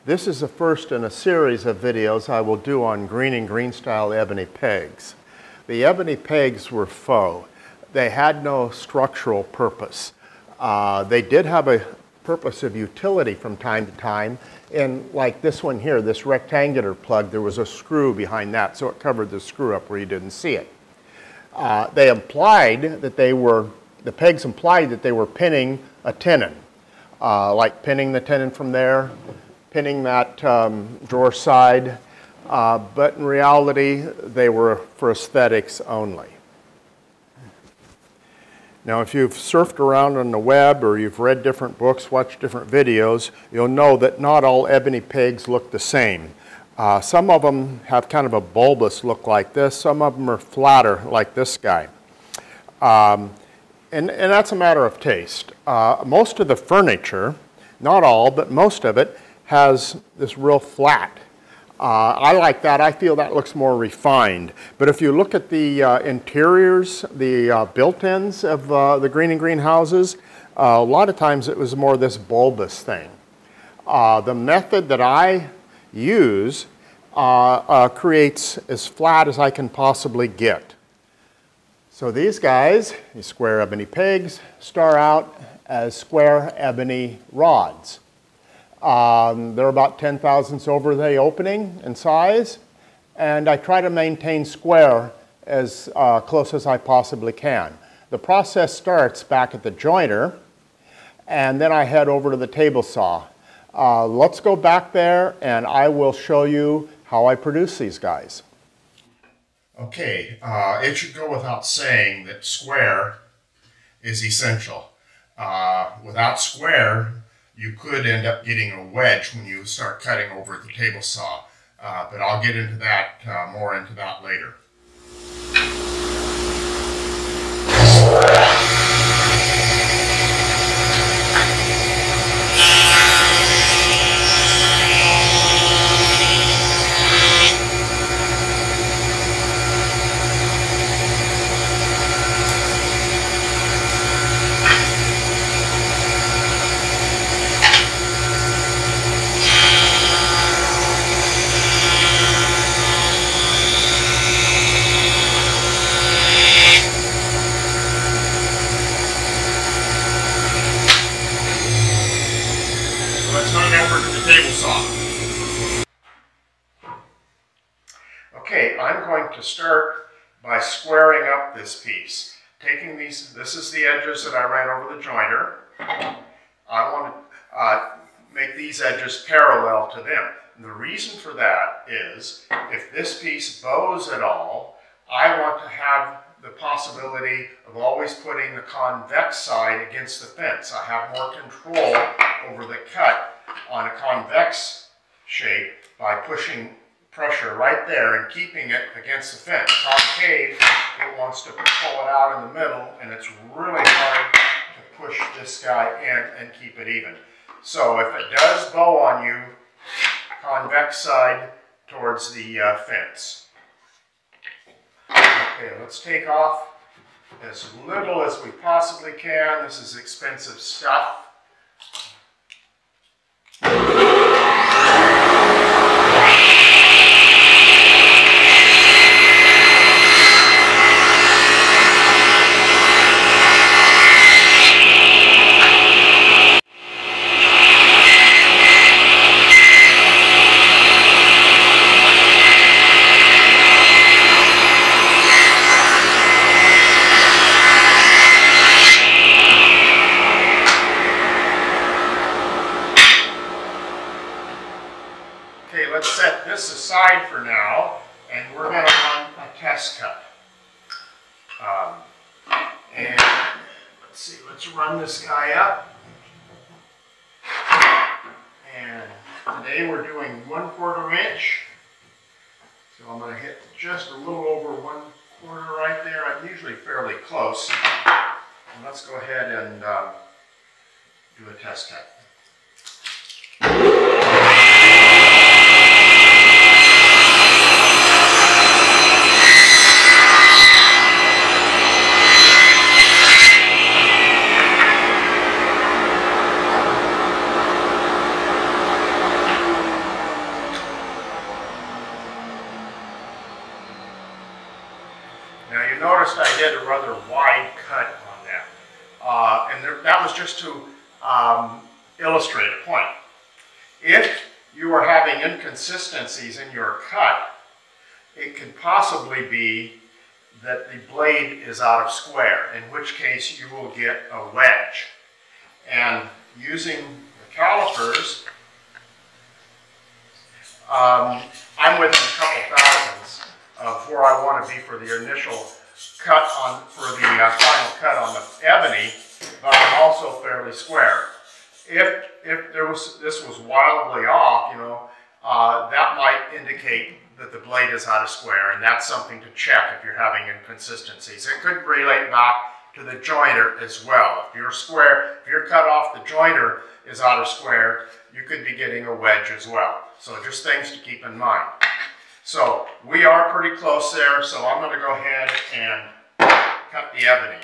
This is the first in a series of videos I will do on Greene and Greene style ebony pegs. The ebony pegs were faux. They had no structural purpose. They did have a purpose of utility from time to time. And like this one here, this rectangular plug, there was a screw behind that, so it covered the screw up where you didn't see it. They implied that the pegs implied that they were pinning a tenon, like pinning the tenon from there, pinning that drawer side, but in reality, they were for aesthetics only. Now, if you've surfed around on the web or you've read different books, watched different videos, you'll know that not all ebony pegs look the same. Some of them have kind of a bulbous look like this. Some of them are flatter like this guy. And that's a matter of taste. Most of the furniture, not all, but most of it, has this real flat. I like that. I feel that looks more refined. But if you look at the interiors, the built-ins of the Greene and Greene houses, a lot of times it was more this bulbous thing. The method that I use creates as flat as I can possibly get. So these guys, these square ebony pegs, start out as square ebony rods. They're about 10 thousandths over the opening in size, and I try to maintain square as close as I possibly can. The process starts back at the joiner, and then I head over to the table saw. Let's go back there, and I will show you how I produce these guys. Okay, it should go without saying that square is essential. Without square, you could end up getting a wedge when you start cutting over the table saw, but I'll get into that, more into that later. Okay, I'm going to start by squaring up this piece. Taking these, this is the edges that I ran over the joiner. I want to make these edges parallel to them. And the reason for that is, if this piece bows at all, I want to have the possibility of always putting the convex side against the fence. I have more control over the cut on a convex shape by pushing pressure right there and keeping it against the fence. Concave, it wants to pull it out in the middle, and it's really hard to push this guy in and keep it even. So if it does bow on you, convex side towards the fence. Okay, let's take off as little as we possibly can. This is expensive stuff. Okay, let's set this aside for now, and we're going to run a test cut. And let's see, let's run this guy up. And today we're doing 1/4 inch. So I'm going to hit just a little over 1/4 right there. I'm usually fairly close. And let's go ahead and do a test cut. just to illustrate a point. If you are having inconsistencies in your cut, it could possibly be that the blade is out of square, in which case you will get a wedge. And using the calipers, I'm within a couple thousandths of where I want to be for the initial cut on, for the final cut on the ebony, but I'm also fairly square. If this was wildly off, you know, that might indicate that the blade is out of square, and that's something to check if you're having inconsistencies. It could relate back to the joiner as well. If you're square, if your cut off the joiner is out of square, you could be getting a wedge as well. So just things to keep in mind. So we are pretty close there, so I'm going to go ahead and cut the ebony.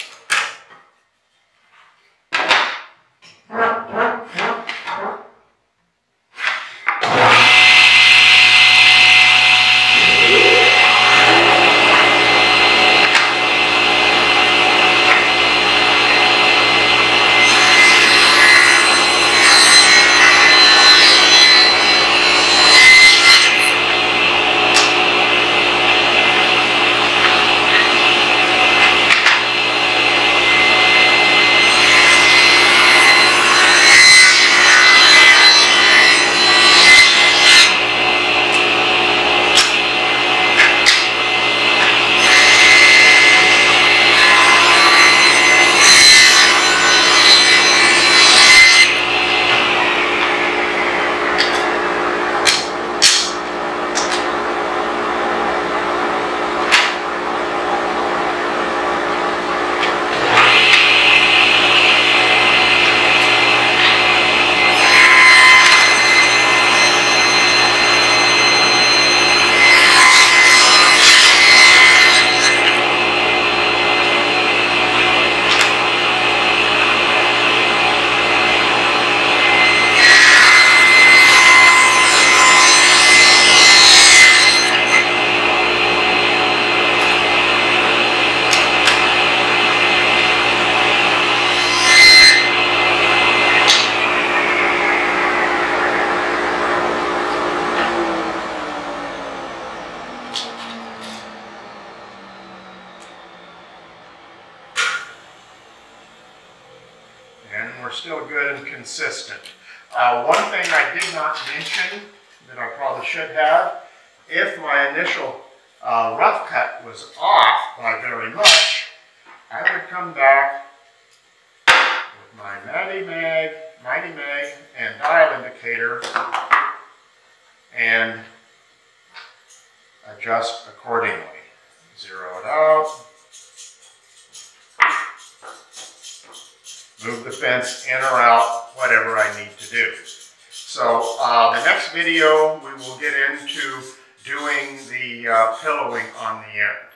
And we're still good and consistent. One thing I did not mention that I probably should have, if my initial rough cut was off by very much, I would come back with my Mighty Mag and dial indicator and adjust accordingly. Zero it out. Move the fence in or out, whatever I need to do. So the next video we will get into doing the pillowing on the end.